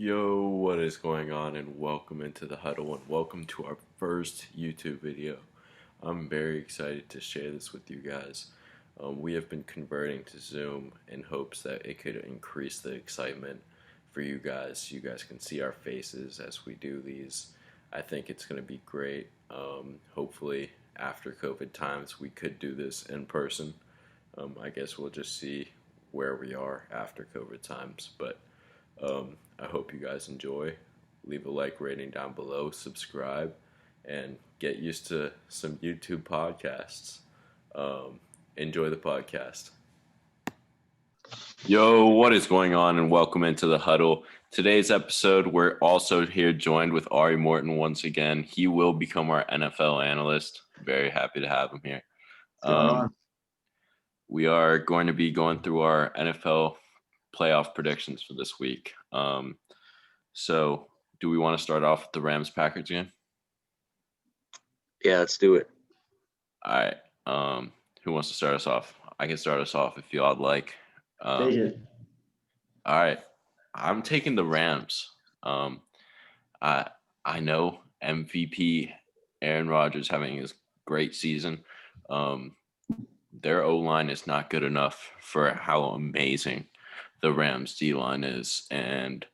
Yo, what is going on? And welcome into the huddle and welcome to our first YouTube video. I'm very excited to share this with you guys. We have been converting to Zoom in hopes that it could increase the excitement for you guys. You guys can see our faces as we do these. I think it's going to be great. Hopefully, after COVID times, we could do this in person. I guess we'll just see where we are after COVID times, but I hope you guys enjoy. Leave a like rating down below, subscribe, and get used to some YouTube podcasts. Enjoy the podcast. Yo, what is going on? And welcome into the huddle. Today's episode, we're also here joined with Ari Morton once again. He will become our NFL analyst. Very happy to have him here. What's going on? We are going to be going through our NFL playoff predictions for this week. So do we want to start off with the Rams-Packers game? Yeah, let's do it. All right. Who wants to start us off? I can start us off if y'all would like. Take it. All right. I'm taking the Rams. I know MVP Aaron Rodgers having his great season. Their O-line is not good enough for how amazing the Rams D-line is, and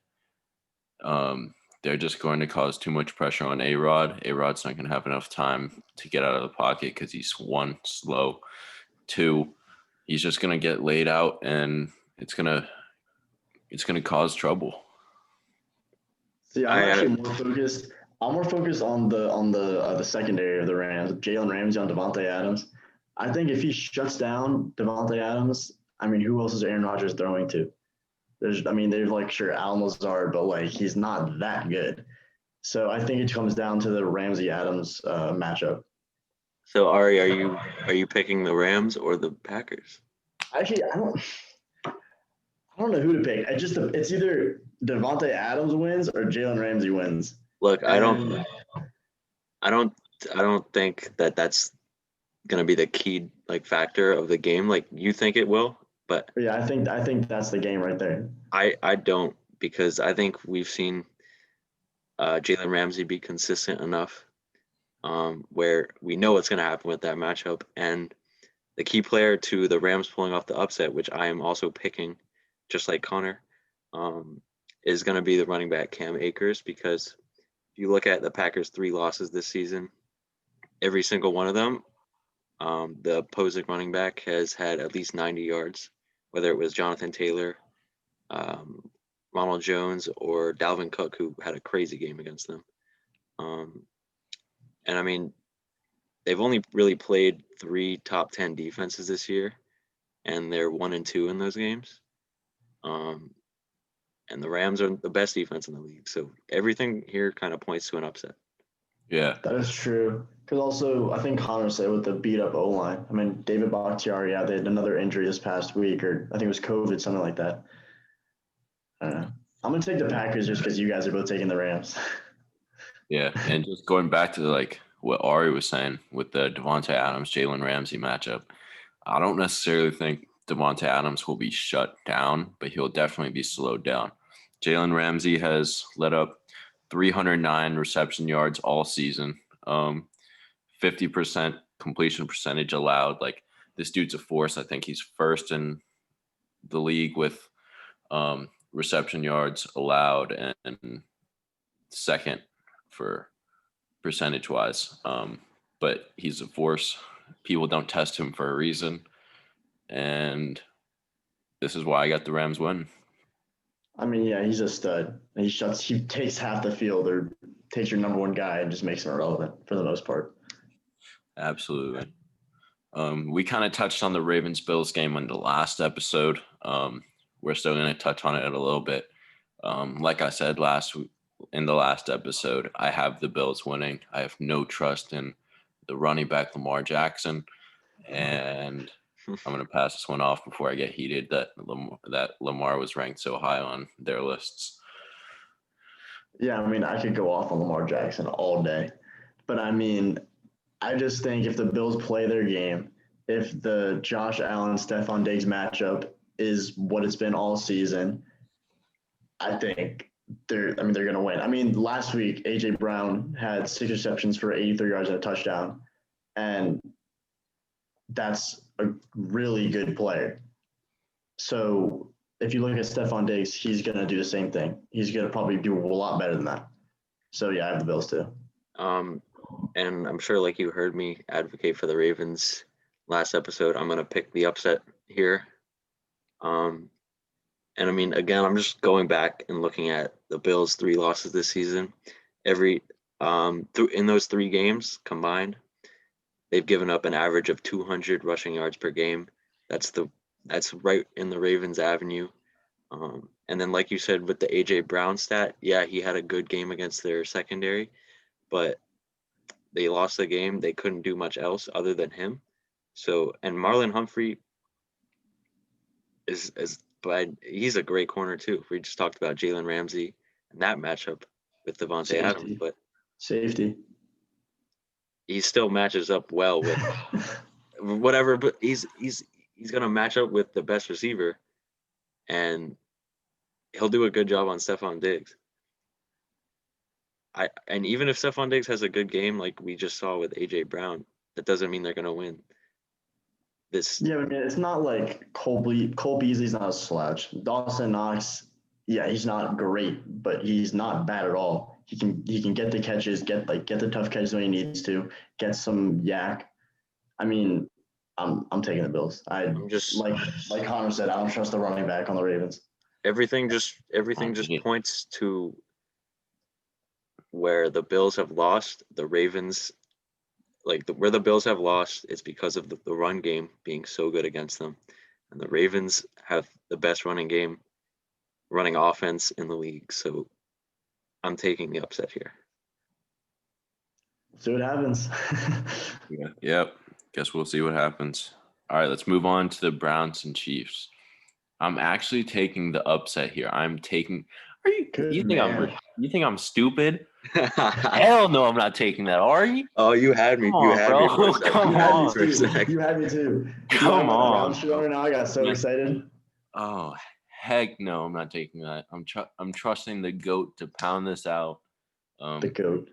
they're just going to cause too much pressure on A-Rod. A-Rod's not going to have enough time to get out of the pocket because he's one, slow. Two, he's just going to get laid out, and it's going to cause trouble. See, I'm actually more focused. I'm more focused on the secondary of the Rams. Jalen Ramsey on Devontae Adams. I think if he shuts down Devontae Adams, who else is Aaron Rodgers throwing to? There's sure Alan Lazard, but he's not that good. So I think it comes down to the Ramsey Adams matchup. So Ari, are you picking the Rams or the Packers? Actually, I don't know who to pick. It's either Devontae Adams wins or Jalen Ramsey wins. Look, I don't think that's going to be the key factor of the game. You think it will, but yeah, I think that's the game right there. I don't, because I think we've seen Jalen Ramsey be consistent enough where we know what's going to happen with that matchup. And the key player to the Rams pulling off the upset, which I am also picking, just like Conor, is going to be the running back Cam Akers, because if you look at the Packers' 3 losses this season, every single one of them, the opposing running back has had at least 90 yards, whether it was Jonathan Taylor, Ronald Jones, or Dalvin Cook, who had a crazy game against them. And they've only really played 3 top 10 defenses this year, and they're 1-2 in those games. And the Rams are the best defense in the league. So everything here kind of points to an upset. Yeah. That is true. Because also, I think Conor said with the beat-up O-line. David Bakhtiari, they had another injury this past week, or I think it was COVID, something like that. I don't know. I'm going to take the Packers just because you guys are both taking the Rams. Yeah, and just going back to what Ari was saying with the Devontae Adams Jalen Ramsey matchup, I don't necessarily think Devontae Adams will be shut down, but he'll definitely be slowed down. Jalen Ramsey has let up 309 reception yards all season, 50% completion percentage allowed. This dude's a force. I think he's first in the league with reception yards allowed and second for percentage-wise. But he's a force. People don't test him for a reason. And this is why I got the Rams win. Yeah, he's a stud. He takes half the field or takes your number one guy and just makes him irrelevant for the most part. Absolutely. We kind of touched on the Ravens-Bills game in the last episode. We're still going to touch on it a little bit. Like I said in the last episode, I have the Bills winning. I have no trust in the running back Lamar Jackson, and I'm going to pass this one off before I get heated that Lamar was ranked so high on their lists. Yeah, I could go off on Lamar Jackson all day. But I just think if the Bills play their game, if the Josh Allen, Stephon Diggs matchup is what it's been all season, I think they're going to win. I mean, last week A.J. Brown had 6 receptions for 83 yards and a touchdown, and that's a really good player. So if you look at Stephon Diggs, he's going to do the same thing. He's going to probably do a lot better than that. So, yeah, I have the Bills too. And I'm sure, like you heard me advocate for the Ravens last episode, I'm going to pick the upset here. And I mean, again, I'm just going back and looking at the Bills' 3 losses this season. In those 3 games combined, they've given up an average of 200 rushing yards per game. That's right in the Ravens' avenue. And then, like you said, with the A.J. Brown stat, yeah, he had a good game against their secondary, but they lost the game. They couldn't do much else other than him. So, and Marlon Humphrey but he's a great corner too. We just talked about Jalen Ramsey and that matchup with Davante Adams, but safety. He still matches up well with whatever. But he's gonna match up with the best receiver, and he'll do a good job on Stephon Diggs. And even if Stephon Diggs has a good game, like we just saw with AJ Brown, that doesn't mean they're gonna win. Yeah, I mean, it's not like Cole Beasley's not a slouch. Dawson Knox, yeah, he's not great, but he's not bad at all. He can get the catches, get the tough catches when he needs to, get some yak. I mean, I'm taking the Bills. I'm just like Conor said, I don't trust the running back on the Ravens. Everything just points to where the Bills have lost. The Ravens. Where the Bills have lost, it's because of the run game being so good against them. And the Ravens have the best running offense in the league. So I'm taking the upset here. See what happens. Yep. Guess we'll see what happens. All right, let's move on to the Browns and Chiefs. I'm actually taking the upset here. You think I'm stupid? Hell no, I'm not taking that. Are you? Oh, you had me. You had me for a second. Come on. You had me too. Come on. Now I got so excited. Oh, heck no, I'm not taking that. I'm trusting the GOAT to pound this out. The GOAT.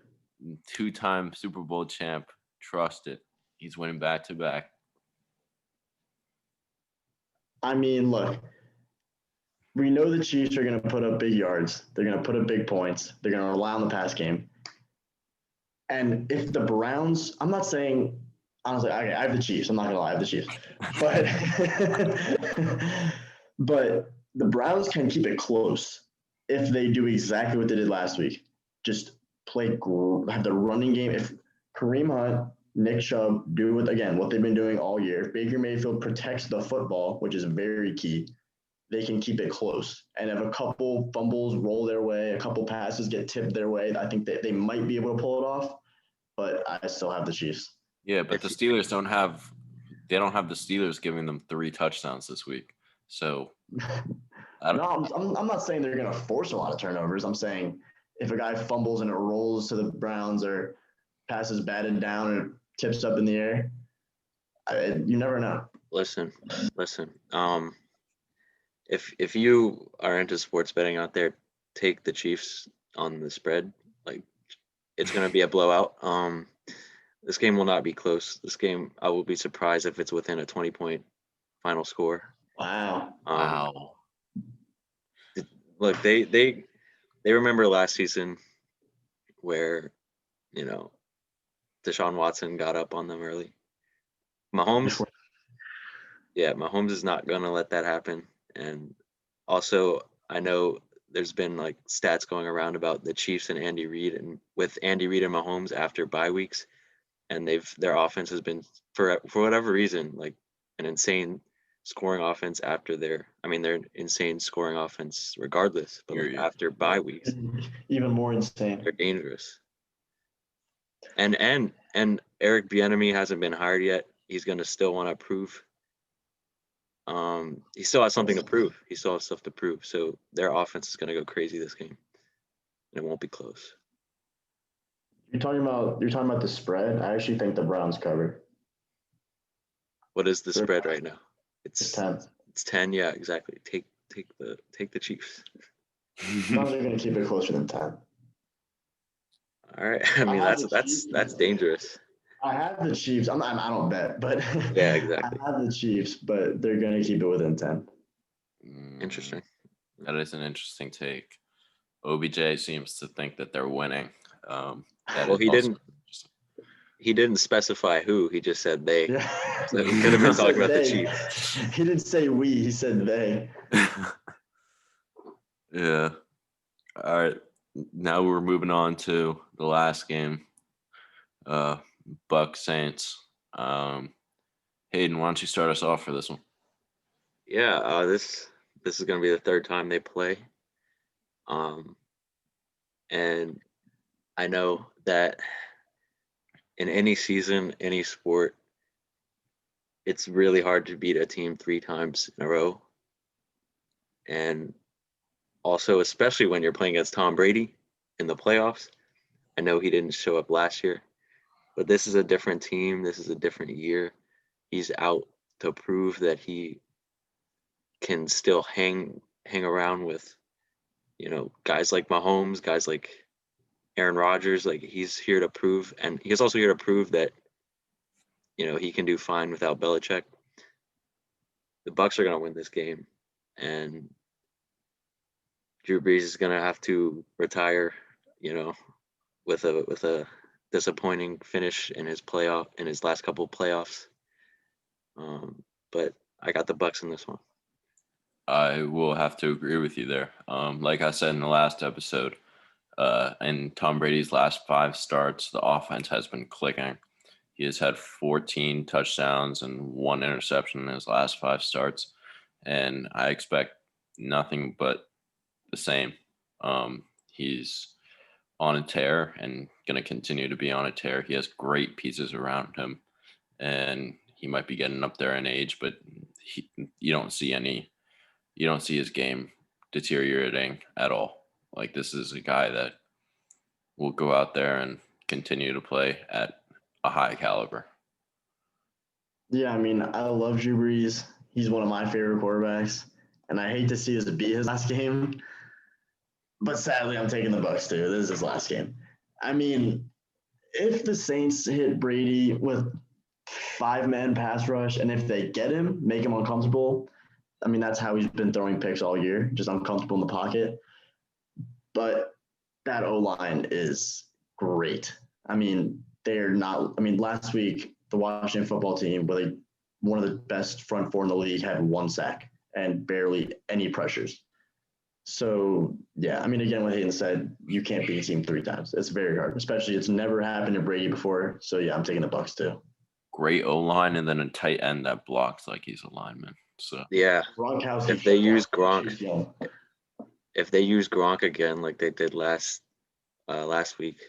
2-time Super Bowl champ. Trust it. He's winning back-to-back. I mean, look. We know the Chiefs are going to put up big yards. They're going to put up big points. They're going to rely on the pass game. And if the Browns, I'm not saying, honestly, okay, I have the Chiefs. I'm not going to lie, I have the Chiefs. But the Browns can keep it close if they do exactly what they did last week. Just have the running game. If Kareem Hunt, Nick Chubb do what they've been doing all year. If Baker Mayfield protects the football, which is very key, they can keep it close. And if a couple fumbles roll their way, a couple passes get tipped their way, I think that they might be able to pull it off. But I still have the Chiefs. Yeah, but the Steelers don't have the Steelers giving them 3 touchdowns this week. So I'm not saying they're going to force a lot of turnovers. I'm saying if a guy fumbles and it rolls to the Browns or passes batted down and it tips up in the air, you never know. Listen. If you are into sports betting out there, take the Chiefs on the spread. It's going to be a blowout. This game will not be close. This game, I will be surprised if it's within a 20-point final score. Wow. Wow. Look, they remember last season where, Deshaun Watson got up on them early. Mahomes is not going to let that happen. And also, I know there's been stats going around about the Chiefs and Andy Reid, and with Andy Reid and Mahomes after bye weeks, and their offense has been for whatever reason an insane scoring offense after they're insane scoring offense regardless, but after bye weeks, even more insane. They're dangerous. And Eric Bieniemy hasn't been hired yet. He's going to still want to prove. He still has something to prove. He still has stuff to prove. So their offense is going to go crazy this game, and it won't be close. You're talking about the spread. I actually think the Browns cover. What is the spread right now? It's 10. It's 10. Yeah, exactly. Take the Chiefs. Browns are going to keep it closer than 10. All right. I mean, that's dangerous. I have the Chiefs. I don't bet, but Yeah, exactly. I have the Chiefs, but they're going to keep it within 10. Interesting. That is an interesting take. OBJ seems to think that they're winning. Well, he didn't specify who. He just said they. Yeah. So he could have been talking about the they. Chiefs. He didn't say we. He said they. Yeah. All right. Now we're moving on to the last game. Buck Saints. Hayden, why don't you start us off for this one? Yeah. This is going to be the third time they play. And I know that in any season, any sport, it's really hard to beat a team 3 times in a row. And also, especially when you're playing against Tom Brady in the playoffs. I know he didn't show up last year, but this is a different team. This is a different year. He's out to prove that he can still hang around with, guys like Mahomes, guys like Aaron Rodgers. Like, he's here to prove, and he's also here to prove that, he can do fine without Belichick. The Bucs are going to win this game, and Drew Brees is going to have to retire, with a disappointing finish in his last couple of playoffs. But I got the Bucs in this one. I will have to agree with you there. Like I said in the last episode, in Tom Brady's last 5 starts, the offense has been clicking. He has had 14 touchdowns and 1 interception in his last 5 starts, and I expect nothing but the same. He's on a tear and going to continue to be on a tear. He has great pieces around him, and he might be getting up there in age, but you don't see his game deteriorating at all. Like, this is a guy that will go out there and continue to play at a high caliber. Yeah, I mean, I love Drew Brees. He's one of my favorite quarterbacks, and I hate to see us beat his last game. But sadly, I'm taking the Bucs too. This is his last game. I mean, if the Saints hit Brady with 5-man pass rush, and if they get him, make him uncomfortable, I mean, that's how he's been throwing picks all year, just uncomfortable in the pocket. But that O-line is great. I mean, last week, the Washington football team, with one of the best front 4 in the league, had 1 sack and barely any pressures. So, yeah, I mean, again, what Hayden said, you can't beat a team 3 times. It's very hard, especially it's never happened to Brady before. So, yeah, I'm taking the Bucs too. Great O-line, and then a tight end that blocks like he's a lineman. So yeah, if they use Gronk again like they did last week,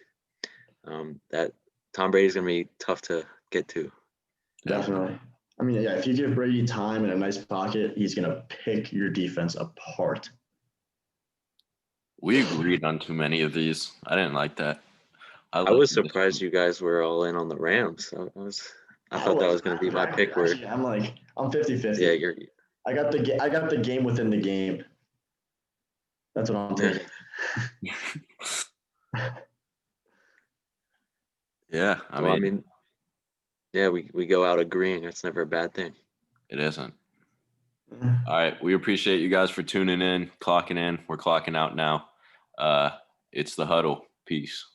that Tom Brady's gonna be tough to get to. Definitely. I mean, yeah, if you give Brady time and a nice pocket, he's gonna pick your defense apart. We agreed on too many of these. I didn't like that. I was surprised you guys were all in on the Rams. I thought that was going to be my pick. Actually, I'm 50-50. Yeah, I got the game within the game. That's what I'm taking. Yeah, I mean, yeah, we go out agreeing. That's never a bad thing. It isn't. All right, we appreciate you guys for tuning in, clocking in. We're clocking out now. It's the Huddle. Peace.